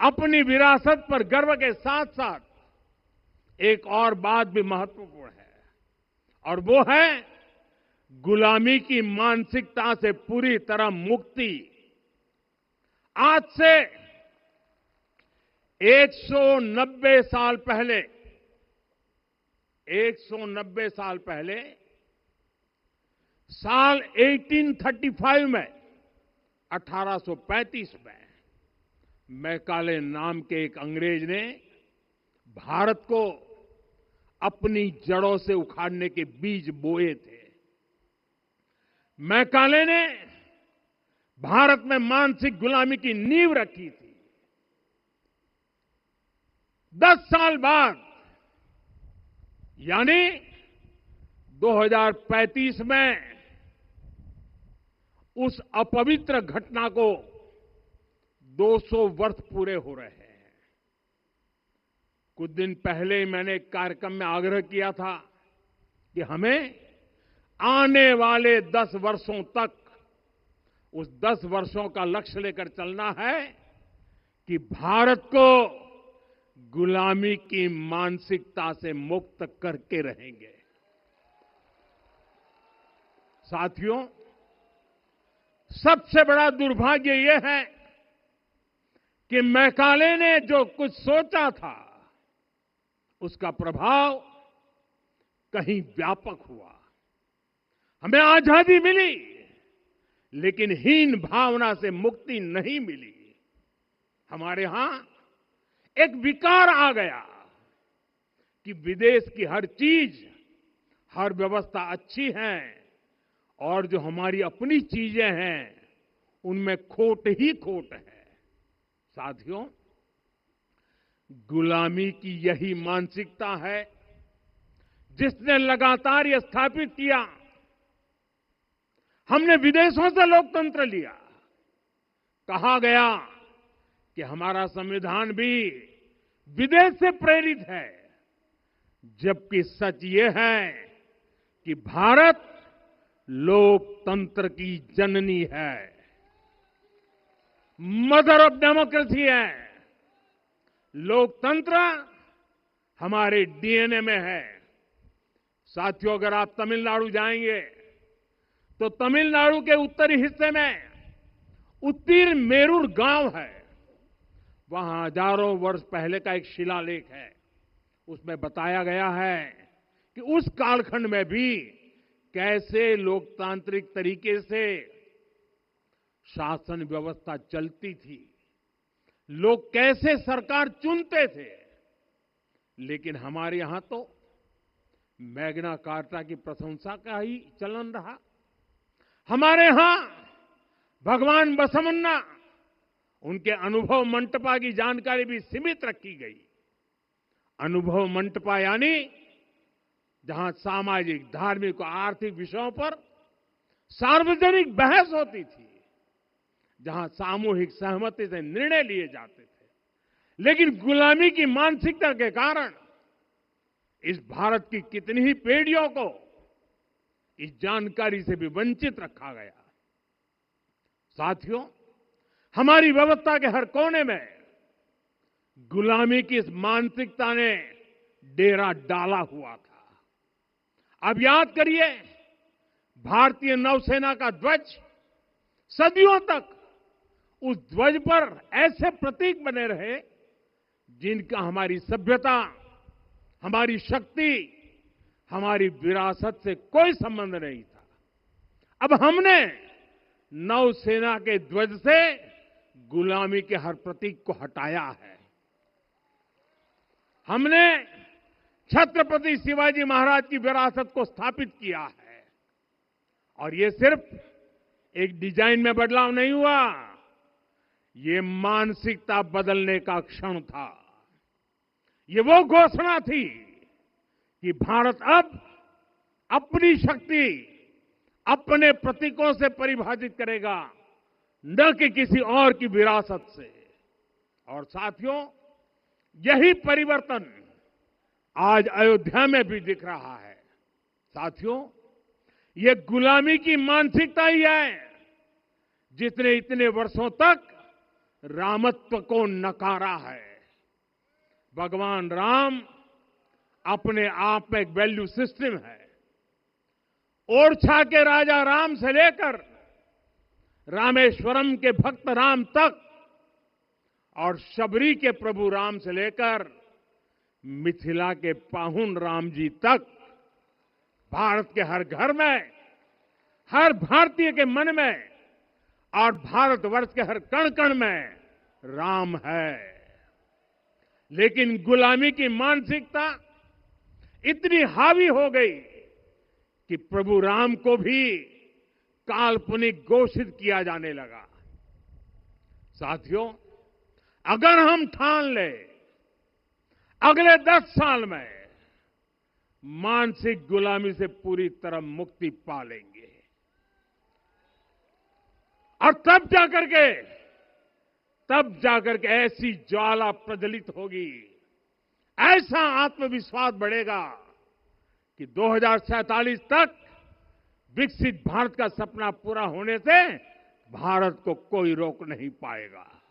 अपनी विरासत पर गर्व के साथ साथ एक और बात भी महत्वपूर्ण है, और वो है गुलामी की मानसिकता से पूरी तरह मुक्ति। आज से 190 साल पहले 190 साल पहले साल 1835 में 1835 में मैकाले नाम के एक अंग्रेज ने भारत को अपनी जड़ों से उखाड़ने के बीज बोए थे। मैकाले ने भारत में मानसिक गुलामी की नींव रखी थी। 10 साल बाद यानी 2035 में उस अपवित्र घटना को 200 वर्ष पूरे हो रहे हैं। कुछ दिन पहले ही मैंने एक कार्यक्रम में आग्रह किया था कि हमें आने वाले 10 वर्षों तक उस 10 वर्षों का लक्ष्य लेकर चलना है कि भारत को गुलामी की मानसिकता से मुक्त करके रहेंगे। साथियों, सबसे बड़ा दुर्भाग्य यह है कि मैकाले ने जो कुछ सोचा था उसका प्रभाव कहीं व्यापक हुआ। हमें आजादी मिली, लेकिन हीन भावना से मुक्ति नहीं मिली। हमारे यहां एक विकार आ गया कि विदेश की हर चीज, हर व्यवस्था अच्छी है और जो हमारी अपनी चीजें हैं उनमें खोट ही खोट है। साथियों, गुलामी की यही मानसिकता है जिसने लगातार यह स्थापित किया। हमने विदेशों से लोकतंत्र लिया। कहा गया कि हमारा संविधान भी विदेश से प्रेरित है, जबकि सच ये है कि भारत लोकतंत्र की जननी है, मदर ऑफ डेमोक्रेसी है। लोकतंत्र हमारे डीएनए में है। साथियों, अगर आप तमिलनाडु जाएंगे तो तमिलनाडु के उत्तरी हिस्से में उत्तीर मेरूर गांव है। वहां हजारों वर्ष पहले का एक शिलालेख है। उसमें बताया गया है कि उस कालखंड में भी कैसे लोकतांत्रिक तरीके से शासन व्यवस्था चलती थी, लोग कैसे सरकार चुनते थे। लेकिन हमारे यहां तो मैग्ना कार्टा की प्रशंसा का ही चलन रहा। हमारे यहां भगवान बसवन्ना, उनके अनुभव मंटपा की जानकारी भी सीमित रखी गई। अनुभव मंटपा यानी जहां सामाजिक, धार्मिक और आर्थिक विषयों पर सार्वजनिक बहस होती थी, जहां सामूहिक सहमति से निर्णय लिए जाते थे। लेकिन गुलामी की मानसिकता के कारण इस भारत की कितनी ही पीढ़ियों को इस जानकारी से भी वंचित रखा गया। साथियों, हमारी व्यवस्था के हर कोने में गुलामी की इस मानसिकता ने डेरा डाला हुआ था। अब याद करिए, भारतीय नौसेना का ध्वज सदियों तक उस ध्वज पर ऐसे प्रतीक बने रहे जिनका हमारी सभ्यता, हमारी शक्ति, हमारी विरासत से कोई संबंध नहीं था। अब हमने नौसेना के ध्वज से गुलामी के हर प्रतीक को हटाया है। हमने छत्रपति शिवाजी महाराज की विरासत को स्थापित किया है। और ये सिर्फ एक डिजाइन में बदलाव नहीं हुआ, ये मानसिकता बदलने का क्षण था। ये वो घोषणा थी कि भारत अब अपनी शक्ति अपने प्रतीकों से परिभाषित करेगा, न कि किसी और की विरासत से। और साथियों, यही परिवर्तन आज अयोध्या में भी दिख रहा है। साथियों, ये गुलामी की मानसिकता ही है जिसने इतने वर्षों तक रामत्व को नकारा है। भगवान राम अपने आप में एक वैल्यू सिस्टम है। ओरछा के राजा राम से लेकर रामेश्वरम के भक्त राम तक और शबरी के प्रभु राम से लेकर मिथिला के पाहुन राम जी तक भारत के हर घर में, हर भारतीय के मन में और भारतवर्ष के हर कण कण में राम है। लेकिन गुलामी की मानसिकता इतनी हावी हो गई कि प्रभु राम को भी काल्पनिक घोषित किया जाने लगा। साथियों, अगर हम ठान ले अगले 10 साल में मानसिक गुलामी से पूरी तरह मुक्ति पा लेंगे और तब जाकर के ऐसी ज्वाला प्रज्वलित होगी, ऐसा आत्मविश्वास बढ़ेगा कि 2047 तक विकसित भारत का सपना पूरा होने से भारत को कोई रोक नहीं पाएगा।